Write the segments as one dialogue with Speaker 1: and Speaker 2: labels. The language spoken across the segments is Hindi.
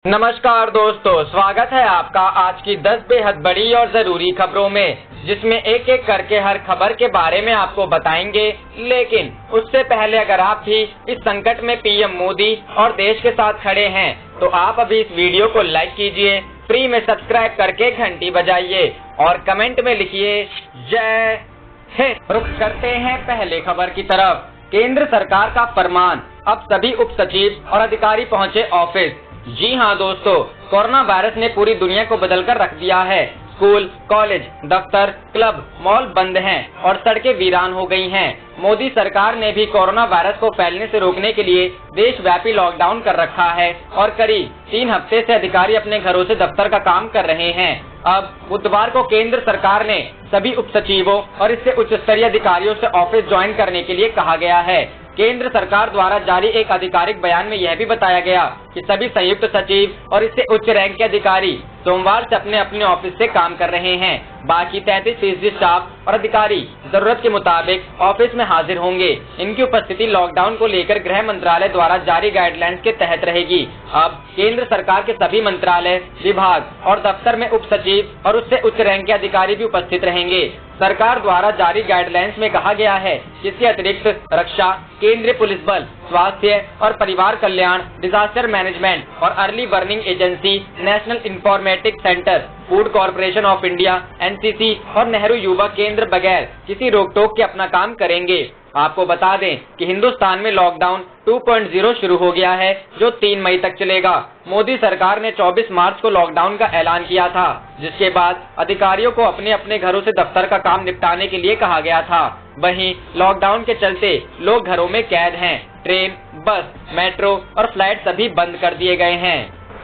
Speaker 1: नमस्कार दोस्तों, स्वागत है आपका आज की 10 बेहद बड़ी और जरूरी खबरों में, जिसमें एक एक करके हर खबर के बारे में आपको बताएंगे। लेकिन उससे पहले अगर आप भी इस संकट में पीएम मोदी और देश के साथ खड़े हैं तो आप अभी इस वीडियो को लाइक कीजिए, फ्री में सब्सक्राइब करके घंटी बजाइए और कमेंट में लिखिए जय हिंद। रुख करते हैं पहले खबर की तरफ। केंद्र सरकार का फरमान, अब सभी उप सचिव और अधिकारी पहुंचे ऑफिस। जी हाँ दोस्तों, कोरोना वायरस ने पूरी दुनिया को बदलकर रख दिया है। स्कूल, कॉलेज, दफ्तर, क्लब, मॉल बंद हैं और सड़कें वीरान हो गई हैं। मोदी सरकार ने भी कोरोना वायरस को फैलने से रोकने के लिए देशव्यापी लॉकडाउन कर रखा है और करीब 3 हफ्ते से अधिकारी अपने घरों से दफ्तर का काम कर रहे हैं। अब बुधवार को केंद्र सरकार ने सभी उप सचिवों और इससे उच्च स्तरीय अधिकारियों से ऑफिस ज्वाइन करने के लिए कहा गया है। केंद्र सरकार द्वारा जारी एक आधिकारिक बयान में यह भी बताया गया कि सभी संयुक्त सचिव और इससे उच्च रैंक के अधिकारी सोमवार से अपने अपने ऑफिस से काम कर रहे हैं। बाकी 33% स्टाफ और अधिकारी जरूरत के मुताबिक ऑफिस में हाजिर होंगे। इनकी उपस्थिति लॉकडाउन को लेकर गृह मंत्रालय द्वारा जारी गाइडलाइंस के तहत रहेगी। अब केंद्र सरकार के सभी मंत्रालय, विभाग और दफ्तर में उप सचिव और उससे उच्च रैंक के अधिकारी भी उपस्थित रहेंगे। सरकार द्वारा जारी गाइडलाइंस में कहा गया है कि इसके अतिरिक्त रक्षा, केंद्रीय पुलिस बल, स्वास्थ्य और परिवार कल्याण, डिजास्टर मैनेजमेंट और early warning agency, national informatics centre, food corporation of India (NCC) और नेहरू युवा केंद्र बगैर किसी रोक टोक के अपना काम करेंगे। आपको बता दें कि हिंदुस्तान में लॉकडाउन 2.0 शुरू हो गया है, जो 3 मई तक चलेगा। मोदी सरकार ने 24 मार्च को लॉकडाउन का ऐलान किया था, जिसके बाद अधिकारियों को अपने अपने घरों से दफ्तर का काम निपटाने के लिए कहा गया था। वहीं लॉकडाउन के चलते लोग घरों में कैद हैं। ट्रेन, बस, मेट्रो और फ्लाइट सभी बंद कर दिए गए हैं।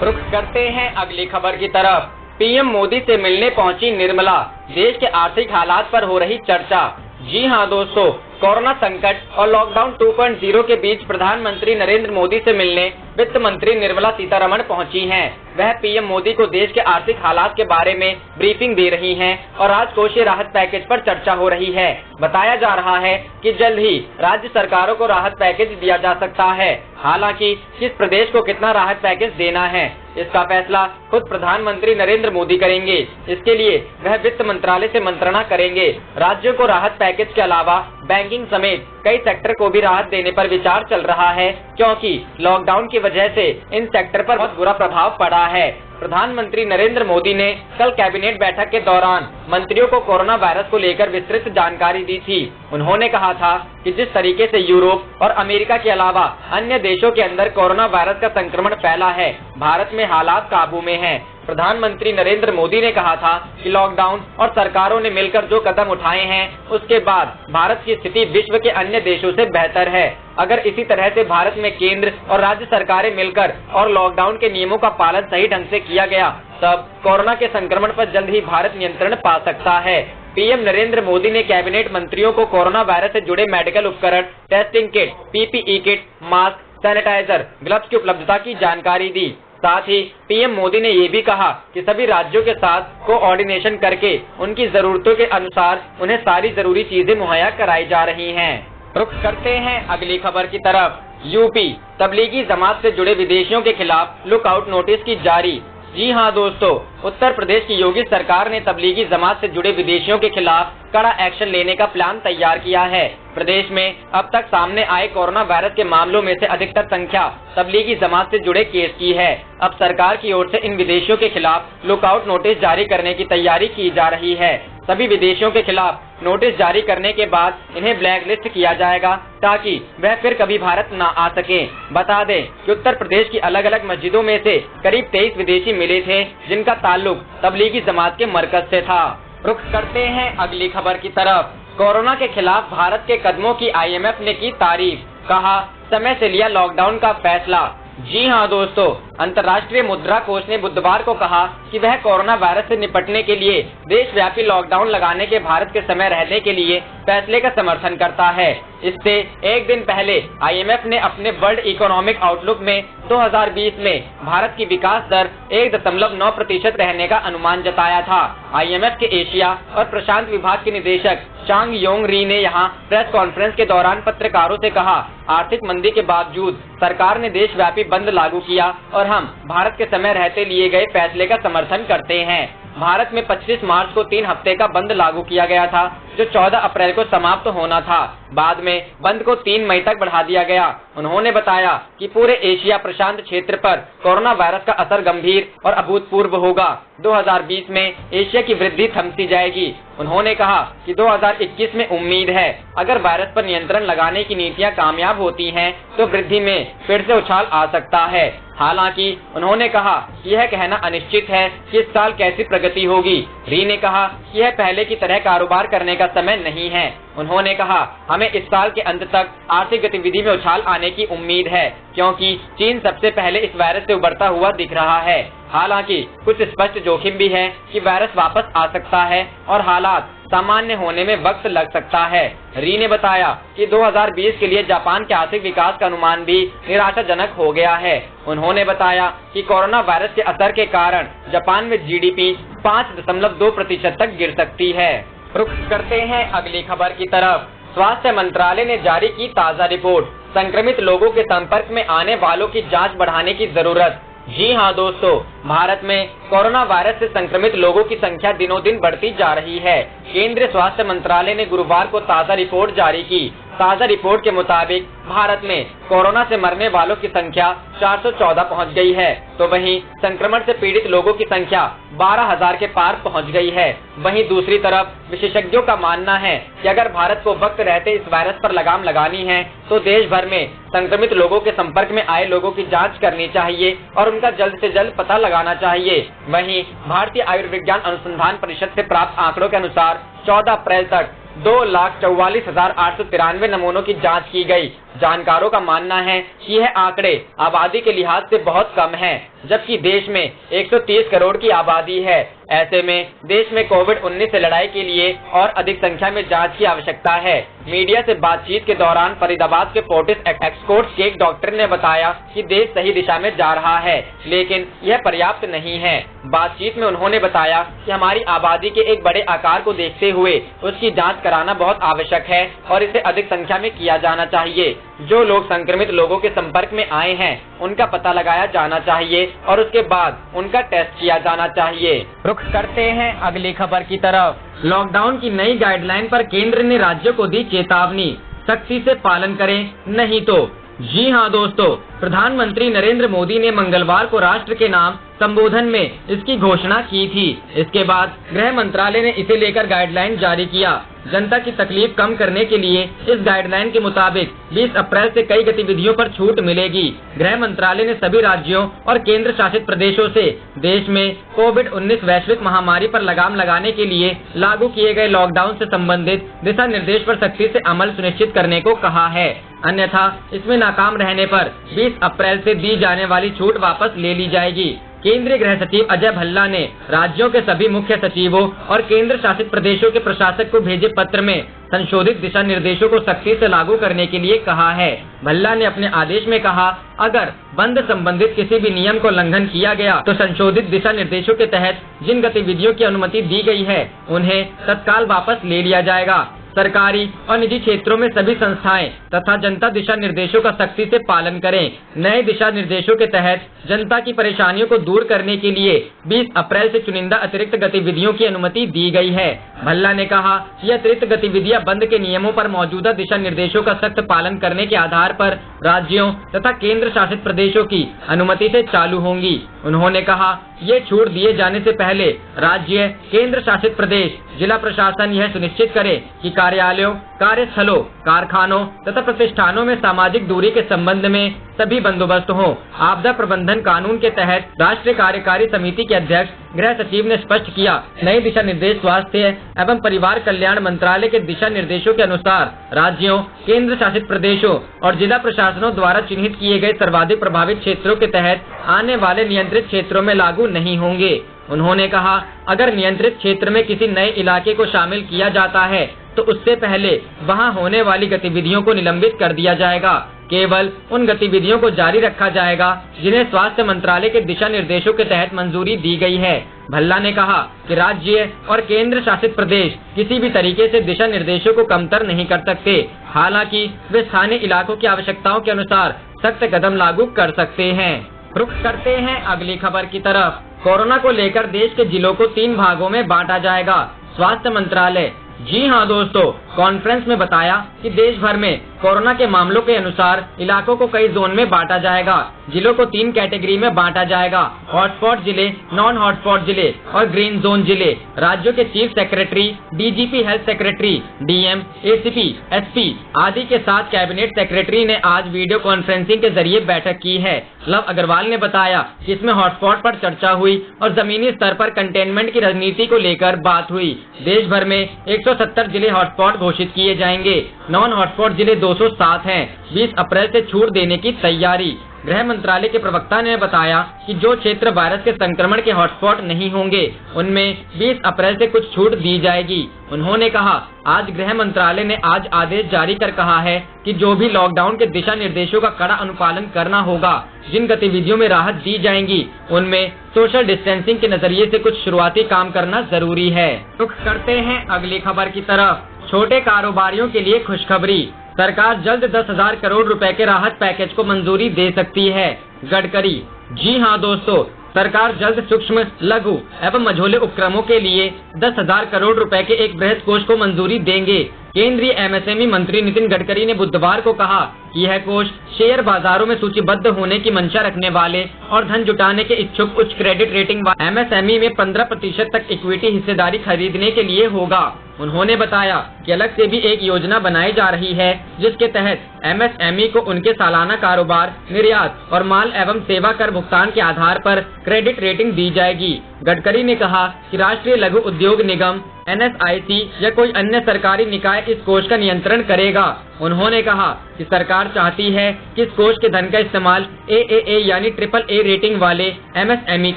Speaker 1: रुख करते हैं अगली खबर की तरफ। पीएम मोदी से मिलने पहुंची निर्मला, देश के आर्थिक हालात पर हो रही चर्चा। जी हाँ दोस्तों, कोरोना संकट और लॉकडाउन 2.0 के बीच प्रधानमंत्री नरेंद्र मोदी से मिलने वित्त मंत्री निर्मला सीतारमण पहुंची हैं। वह पीएम मोदी को देश के आर्थिक हालात के बारे में ब्रीफिंग दे रही हैं और राजकोषीय राहत पैकेज पर चर्चा हो रही है। बताया जा रहा है कि जल्द ही राज्य सरकारों को राहत पैकेज दिया जा सकता है। हालांकि किस प्रदेश को कितना राहत पैकेज देना है, इसका फैसला खुद प्रधानमंत्री नरेंद्र मोदी करेंगे। इसके लिए वह वित्त मंत्रालय से मंत्रणा करेंगे। राज्यों को राहत पैकेज के अलावा बैंकिंग समेत कई सेक्टर को भी राहत देने पर विचार चल रहा है, क्योंकि लॉकडाउन की वजह से इन सेक्टर पर बहुत बुरा प्रभाव पड़ा है। प्रधानमंत्री नरेंद्र मोदी ने कल कैबिनेट बैठक के दौरान मंत्रियों को कोरोना वायरस को लेकर विस्तृत जानकारी दी थी। उन्होंने कहा था कि जिस तरीके से यूरोप और अमेरिका के अलावा अन्य देशों के अंदर कोरोना वायरस का संक्रमण फैला है, भारत में हालात काबू में हैं। प्रधानमंत्री नरेंद्र मोदी ने कहा था कि लॉकडाउन और सरकारों ने मिलकर जो कदम उठाए हैं, उसके बाद भारत की स्थिति विश्व के अन्य देशों से बेहतर है। अगर इसी तरह से भारत में केंद्र और राज्य सरकारें मिलकर और लॉकडाउन के नियमों का पालन सही ढंग से किया गया, तब कोरोना के संक्रमण पर जल्द ही भारत नियंत्रण पा सकता है। पीएम नरेंद्र मोदी ने कैबिनेट मंत्रियों को कोरोना वायरस से जुड़े मेडिकल उपकरण, testing kit, PPE kit, mask, sanitiser, gloves की उपलब्धता की जानकारी दी। साथ ही पीएम मोदी ने ये भी कहा कि सभी राज्यों के साथ कोऑर्डिनेशन करके उनकी जरूरतों के अनुसार उन्हें सारी जरूरी चीजें मुहैया कराई जा रही हैं। रुख करते हैं अगली खबर की तरफ। यूपी, तबलीगी जमात से जुड़े विदेशियों के खिलाफ लुकआउट नोटिस की जारी। जी हाँ दोस्तों, उत्तर प्रदेश की योगी सरकार ने तबलीगी जमात से जुड़े विदेशियों के खिलाफ कड़ा एक्शन लेने का प्लान तैयार किया है। प्रदेश में अब तक सामने आए कोरोना वायरस के मामलों में से अधिकतर संख्या तबलीगी जमात से जुड़े केस की है। अब सरकार की ओर से इन विदेशियों के खिलाफ लुकआउट नोटिस जारी करने की तैयारी की जा रही है। सभी विदेशियों के खिलाफ नोटिस जारी करने के बाद इन्हें ब्लैक लिस्ट किया जाएगा, ताकि वह फिर कभी भारत न आ सके। बता दें कि उत्तर प्रदेश की अलग अलग मस्जिदों में से करीब 23 विदेशी मिले थे, जिनका ताल्लुक तबलीगी जमात के मरकज से था। रुख करते हैं अगली खबर की तरफ। कोरोना के खिलाफ भारत के कदमों की आईएमएफ ने की तारीफ, कहा समय से लिया लॉकडाउन का फैसला। जी हाँ दोस्तों, अंतर्राष्ट्रीय मुद्रा कोष ने बुधवार को कहा कि वह कोरोना वायरस से निपटने के लिए देशव्यापी लॉकडाउन लगाने के भारत के समय रहने के लिए फैसले का समर्थन करता है। इससे एक दिन पहले आईएमएफ ने अपने वर्ल्ड इकोनॉमिक आउटलुक में 2020 में भारत की विकास दर 1.9% रहने का अनुमान जताया था। आईएमएफ के एशिया और प्रशांत विभाग के निदेशक चांग योंग री ने यहाँ प्रेस कॉन्फ्रेंस के दौरान पत्रकारों से कहा, आर्थिक मंदी के बावजूद सरकार ने देशव्यापी बंद लागू किया और हम भारत के समय रहते लिए गए फैसले का समर्थन करते हैं। भारत में 25 मार्च को 3 हफ्ते का बंद लागू किया गया था, जो 14 अप्रैल को समाप्त होना था। बाद में बंद को 3 मई तक बढ़ा दिया गया। उन्होंने बताया कि पूरे एशिया प्रशांत क्षेत्र पर कोरोना वायरस का असर गंभीर और अभूतपूर्व होगा। 2020 में एशिया की वृद्धि थम सी जाएगी। उन्होंने कहा कि 2021 में उम्मीद है, अगर वायरस पर नियंत्रण लगाने की नीतियां कामयाब होती हैं, तो वृद्धि में फिर से उछाल आ सकता है। हालांकि उन्होंने कहा कि यह कहना अनिश्चित है कि इस साल कैसी प्रगति होगी। री ने कहा कि यह पहले की तरह कारोबार करने का समय नहीं है। उन्होंने कहा, हमें इस साल के अंत तक आर्थिक गतिविधि में उछाल आने की उम्मीद है, क्योंकि चीन सबसे पहले इस वायरस से उबरता हुआ दिख रहा है। हालांकि कुछ स्पष्ट जोखिम भी है कि वायरस वापस आ सकता है और हालात सामान्य होने में वक्त लग सकता है। री ने बताया कि 2020 के लिए जापान के आर्थिक विकास का अनुमान भी निराशाजनक हो गया है। उन्होंने बताया कि कोरोना वायरस के असर के कारण जापान में जीडीपी 5.2% तक गिर सकती है। रुख करते हैं अगली खबर की तरफ। स्वास्थ्य मंत्रालय ने जारी की ताज़ा रिपोर्ट, संक्रमित लोगों के संपर्क में आने वालों की जांच बढ़ाने की जरूरत। जी हां दोस्तों, भारत में कोरोना वायरस से संक्रमित लोगों की संख्या दिनों दिन बढ़ती जा रही है। केंद्रीय स्वास्थ्य मंत्रालय ने गुरुवार को ताज़ा रिपोर्ट जारी की। ताज़ा रिपोर्ट के मुताबिक भारत में कोरोना से मरने वालों की संख्या 414 पहुंच गई है, तो वहीं संक्रमण से पीड़ित लोगों की संख्या 12,000 के पार पहुंच गई है। वहीं दूसरी तरफ विशेषज्ञों का मानना है कि अगर भारत को वक्त रहते इस वायरस पर लगाम लगानी है, तो देश भर में संक्रमित लोगों के संपर्क में आए लोगों की जांच करनी चाहिए और उनका जल्द से जल्द पता लगाना चाहिए। वहीं भारतीय आयुर्विज्ञान अनुसंधान परिषद से प्राप्त आंकड़ों के अनुसार 14 अप्रैल तक 2,44,893 नमूनों की जांच की गई। जानकारों का मानना है कि यह आंकड़े आबादी के लिहाज से बहुत कम हैं, जबकि देश में 130 करोड़ की आबादी है। ऐसे में देश में कोविड-19 से लड़ाई के लिए और अधिक संख्या में जांच की आवश्यकता है। मीडिया से बातचीत के दौरान फरीदाबाद के फोर्टिस एक्सकोर्ट्स के एक डॉक्टर ने बताया कि देश सही दिशा में जा रहा है, लेकिन यह पर्याप्त नहीं है। बातचीत में उन्होंने बताया कि हमारी आबादी के एक बड़े आकार को देखते हुए उसकी जांच कराना बहुत आवश्यक है और इसे अधिक संख्या में किया जाना चाहिए। जो लोग संक्रमित लोगों के संपर्क में आए हैं, उनका पता लगाया जाना चाहिए और उसके बाद उनका टेस्ट किया जाना चाहिए। रुख करते हैं अगली खबर की तरफ। लॉकडाउन की नई गाइडलाइन पर केंद्र ने राज्यों को दी चेतावनी, सख्ती से पालन करें, नहीं तो। जी हां दोस्तों, प्रधानमंत्री नरेंद्र मोदी ने मंगलवार को राष्ट्र के नाम संबोधन में इसकी घोषणा की थी। इसके बाद गृह मंत्रालय ने इसे लेकर गाइडलाइन जारी किया। जनता की तकलीफ कम करने के लिए इस गाइडलाइन के मुताबिक 20 अप्रैल से कई गतिविधियों पर छूट मिलेगी। गृह मंत्रालय ने सभी राज्यों और केंद्र शासित प्रदेशों से देश में कोविड-19 वैश्विक महामारी पर लगाम लगाने के लिए लागू किए गए लॉकडाउन से संबंधित दिशा निर्देश पर सख्ती से अमल सुनिश्चित करने को कहा है, अन्यथा इसमें नाकाम रहने पर 20 अप्रैल से दी जाने वाली छूट वापस ले ली जाएगी। केंद्रीय गृह सचिव अजय भल्ला ने राज्यों के सभी मुख्य सचिवों और केंद्र शासित प्रदेशों के प्रशासक को भेजे पत्र में संशोधित दिशा निर्देशों को सख्ती से लागू करने के लिए कहा है। भल्ला ने अपने आदेश में कहा, अगर बंद संबंधित किसी भी नियम को उल्लंघन किया गया तो संशोधित दिशा निर्देशों के तहत जिन गतिविधियों की अनुमति दी गई है, उन्हें तत्काल वापस ले लिया जाएगा। सरकारी और निजी क्षेत्रों में सभी संस्थाएं तथा जनता दिशा निर्देशों का सख्ती से पालन करें। नए दिशा निर्देशों के तहत जनता की परेशानियों को दूर करने के लिए 20 अप्रैल से चुनिंदा अतिरिक्त गतिविधियों की अनुमति दी गई है। भल्ला ने कहा, ये अतिरिक्त गतिविधियां बंद के नियमों पर मौजूदा दिशा निर्देशों का सख्त पालन करने के आधार पर राज्यों तथा केंद्र शासित प्रदेशों की अनुमति से चालू होंगी। उन्होंने कहा, ये छूट दिए जाने से पहले राज्य, केंद्र शासित प्रदेश, जिला प्रशासन यह सुनिश्चित करे कि कार्यालयों, कार्यस्थलों, कारखानों तथा प्रतिष्ठानों में सामाजिक दूरी के संबंध में सभी बंदोबस्त हों। आपदा प्रबंधन कानून के तहत राष्ट्रीय कार्यकारी समिति के अध्यक्ष गृह सचिव ने स्पष्ट किया, नए दिशा निर्देश स्वास्थ्य एवं परिवार कल्याण मंत्रालय के दिशा निर्देशों के अनुसार राज्यों, केंद्र शासित प्रदेशों और जिला प्रशासनों द्वारा चिन्हित किए गए सर्वाधिक प्रभावित क्षेत्रों के तहत आने वाले नियंत्रित क्षेत्रों में लागू नहीं होंगे। उन्होंने कहा, अगर नियंत्रित क्षेत्र में किसी नए इलाके को शामिल किया जाता है तो उससे पहले वहां होने वाली गतिविधियों को निलंबित कर दिया जाएगा। केवल उन गतिविधियों को जारी रखा जाएगा जिन्हें स्वास्थ्य मंत्रालय के दिशा निर्देशों के तहत मंजूरी दी गई है। भल्ला ने कहा कि राज्य और केंद्र शासित प्रदेश किसी भी तरीके से दिशा निर्देशों को कमतर नहीं कर सकते। हालांकि वे स्थानीय इलाकों की आवश्यकताओं के अनुसार सख्त कदम लागू कर सकते हैं। रुख करते हैं अगली खबर की तरफ। कोरोना को लेकर देश के जिलों को 3 भागों में बांटा जाएगा, स्वास्थ्य मंत्रालय। जी हां दोस्तों, कॉन्फ्रेंस में बताया कि देश भर में कोरोना के मामलों के अनुसार इलाकों को कई जोन में बांटा जाएगा। जिलों को 3 कैटेगरी में बांटा जाएगा, हॉटस्पॉट जिले, नॉन हॉटस्पॉट जिले और ग्रीन जोन जिले। राज्यों के chief secretary, DGP, health secretary, DM, ACP, SP आदि के साथ कैबिनेट सेक्रेटरी ने आज वीडियो कॉन्फ्रेंसिंग के जरिए बैठक की है। लव अग्रवाल ने बताया कि इसमें हॉटस्पॉट पर चर्चा हुई और जमीनी स्तर पर कंटेनमेंट की रणनीति को लेकर बात हुई। देश भर में 170 जिले हॉटस्पॉट घोषित किए जाएंगे। नॉन हॉटस्पॉट जिले 207 हैं। 20 अप्रैल से छूट देने की तैयारी। गृह मंत्रालय के प्रवक्ता ने बताया कि जो क्षेत्र वायरस के संक्रमण के हॉटस्पॉट नहीं होंगे उनमें 20 अप्रैल से कुछ छूट दी जाएगी। उन्होंने कहा, आज गृह मंत्रालय ने आज आदेश जारी कर कहा है कि जो भी लॉकडाउन के दिशा निर्देशों का कड़ा अनुपालन करना होगा, जिन गतिविधियों में राहत दी जाएंगी उनमें सोशल डिस्टेंसिंग के नजरिए से कुछ शुरुआती काम करना जरूरी है। रुख करते हैं अगली खबर की तरफ। छोटे कारोबारियों के लिए खुशखबरी, सरकार जल्द 10,000 करोड़ रुपए के राहत पैकेज को मंजूरी दे सकती है, गडकरी। जी हां दोस्तों, सरकार जल्द सूक्ष्म, लघु एवं मझोले उपक्रमों के लिए 10,000 करोड़ रुपए के एक बृहद कोष को मंजूरी देंगे। केंद्रीय एमएसएमई मंत्री नितिन गडकरी ने बुधवार को कहा कि यह कोष शेयर बाजारों में सूचीबद्ध होने की मंशा रखने वाले और धन जुटाने के इच्छुक उच्च क्रेडिट रेटिंग एमएसएमई में 15% तक इक्विटी हिस्सेदारी खरीदने के लिए होगा। उन्होंने बताया कि अलग से भी एक योजना बनाई जा रही है जिसके तहत एमएसएमई को उनके सालाना कारोबार, निर्यात और माल एवं सेवा कर भुगतान के आधार पर क्रेडिट रेटिंग दी जाएगी। गडकरी ने कहा कि राष्ट्रीय लघु उद्योग निगम, NSIC या कोई अन्य सरकारी निकाय इस कोष का नियंत्रण करेगा। उन्होंने कहा कि सरकार चाहती है कि इस कोष के धन का इस्तेमाल AAA यानी AAA रेटिंग वाले MSME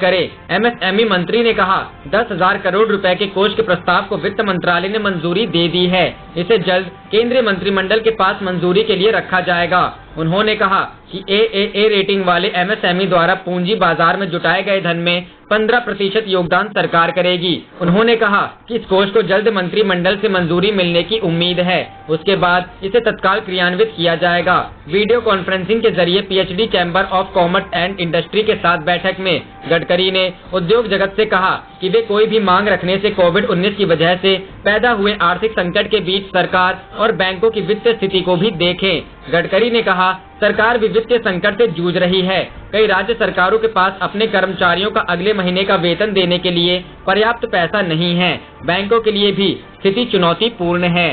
Speaker 1: करे। MSME मंत्री ने कहा 10,000 करोड़ रुपए के कोष के प्रस्ताव को वित्त मंत्रालय ने मंजूरी दे दी है। इसे जल्द केंद्रीय मंत्रिमंडल के पास मंजूरी के लिए रखा जाएगा। उन्होंने कहा कि AAA रेटिंग वाले MSME द्वारा पूंजी बाजार में जुटाए गए धन में 15% योगदान सरकार करेगी। उन्होंने कहा कि इस कोष को जल्द मंत्रिमंडल से मंजूरी मिलने की उम्मीद है। उसके बाद इसे तत्काल क्रियान्वित किया जाएगा। वीडियो कॉन्फ्रेंसिंग के जरिए PhD chamber of commerce and industry के साथ बैठक में गडकरी ने उद्योग जगत से कहा कि वे कोई भी मांग रखने से कोविड-19 की वजह से पैदा हुए आर्थिक संकट के बीच सरकार और बैंकों की वित्तीय स्थिति को भी देखें। गडकरी ने कहा, सरकार भी वित्तीय संकट से जूझ रही है। कई राज्य सरकारों के पास अपने कर्मचारियों का अगले महीने का वेतन देने के लिए पर्याप्त पैसा नहीं है। बैंकों के लिए भी स्थिति चुनौतीपूर्ण है।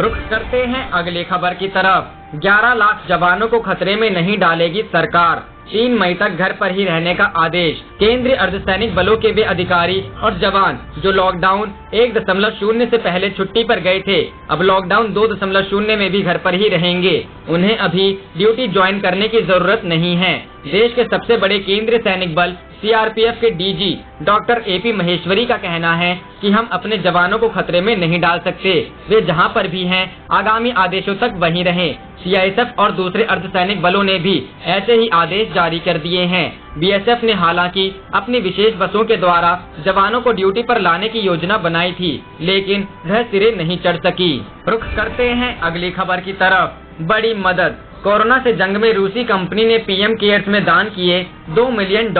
Speaker 1: रुख करते हैं अगली खबर की तरफ। 11 लाख जवानों को खतरे में नहीं डालेगी सरकार, 3 मई तक घर पर ही रहने का आदेश। केंद्रीय अर्धसैनिक बलों के वे अधिकारी और जवान जो लॉकडाउन 1.0 से पहले छुट्टी पर गए थे, अब लॉकडाउन 2.0 में भी घर पर ही रहेंगे। उन्हें अभी ड्यूटी ज्वाइन करने की जरूरत नहीं है। देश के सबसे बड़े केंद्रीय सैनिक बल CRPF के DG डॉक्टर AP महेश्वरी का कहना है कि हम अपने जवानों को खतरे में नहीं डाल सकते। वे जहां पर भी हैं, आगामी आदेशों तक वहीं रहें। CISF और दूसरे अर्धसैनिक बलों ने भी ऐसे ही आदेश जारी कर दिए हैं। BSF ने हालांकि अपनी विशेष बसों के द्वारा जवानों को ड्यूटी पर लाने की योजना बनाई थी, लेकिन वह सिरे नहीं चढ़ सकी। रुख करते हैं अगली खबर की तरफ। बड़ी मदद, कोरोना से जंग में रूसी कंपनी ने PM केयर्स में दान किए $2 मिलियन।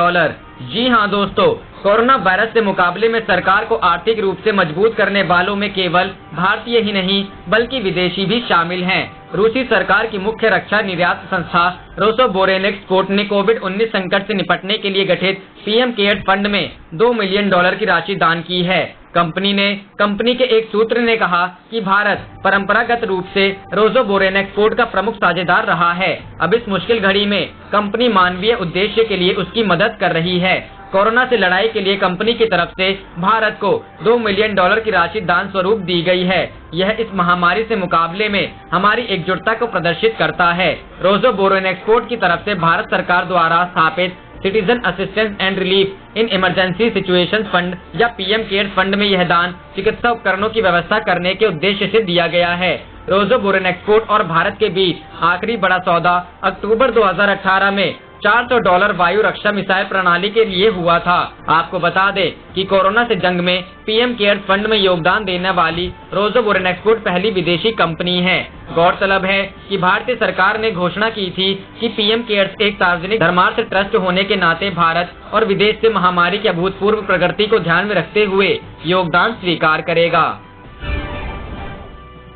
Speaker 1: जी हां दोस्तों, कोरोना वायरस से मुकाबले में सरकार को आर्थिक रूप से मजबूत करने वालों में केवल भारतीय ही नहीं बल्कि विदेशी भी शामिल हैं। रूसी सरकार की मुख्य रक्षा निर्यात संस्था रोसोबोरेनेक्सपोर्ट ने कोविड-19 संकट से निपटने के लिए गठित PM केयर्स फंड में $2 मिलियन की राशि दान की है। कंपनी के एक सूत्र ने कहा कि भारत परंपरागत रूप से रोसोबोरेनेक्सपोर्ट का प्रमुख साझेदार रहा है। अब इस मुश्किल घड़ी में कंपनी मानवीय उद्देश्य के लिए उसकी मदद कर रही है। कोरोना से लड़ाई के लिए कंपनी की तरफ से भारत को $2 मिलियन की राशि दान स्वरूप दी गई है। यह इस महामारी से मुकाबले में हमारी एकजुटता को प्रदर्शित करता है। रोसोबोरेनेक्सपोर्ट की तरफ से भारत सरकार द्वारा स्थापित citizen assistance and relief in emergency situation fund या PM केयर्स फंड में यह दान चिकित्सा उपकरणों की व्यवस्था करने के उद्देश्य से दिया गया है। रोज़ोबुरेन एक्सपोर्ट और भारत के बीच आखिरी बड़ा सौदा अक्टूबर 2018 में $400 वायु रक्षा मिसाइल प्रणाली के लिए हुआ था। आपको बता दें कि कोरोना से जंग में पीएम केयर्स फंड में योगदान देने वाली रोज़ोबुरेन एक्सपोर्ट पहली विदेशी कंपनी है। गौरतलब है कि भारतीय सरकार ने घोषणा की थी कि पीएम केयर्स एक सार्वजनिक धर्मार्थ ट्रस्ट होने के नाते भारत और विदेश से महामारी की अभूतपूर्व प्रगति को ध्यान में रखते हुए योगदान स्वीकार करेगा।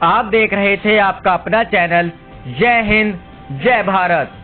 Speaker 1: आप देख रहे थे आपका अपना चैनल जय हिंद जय भारत।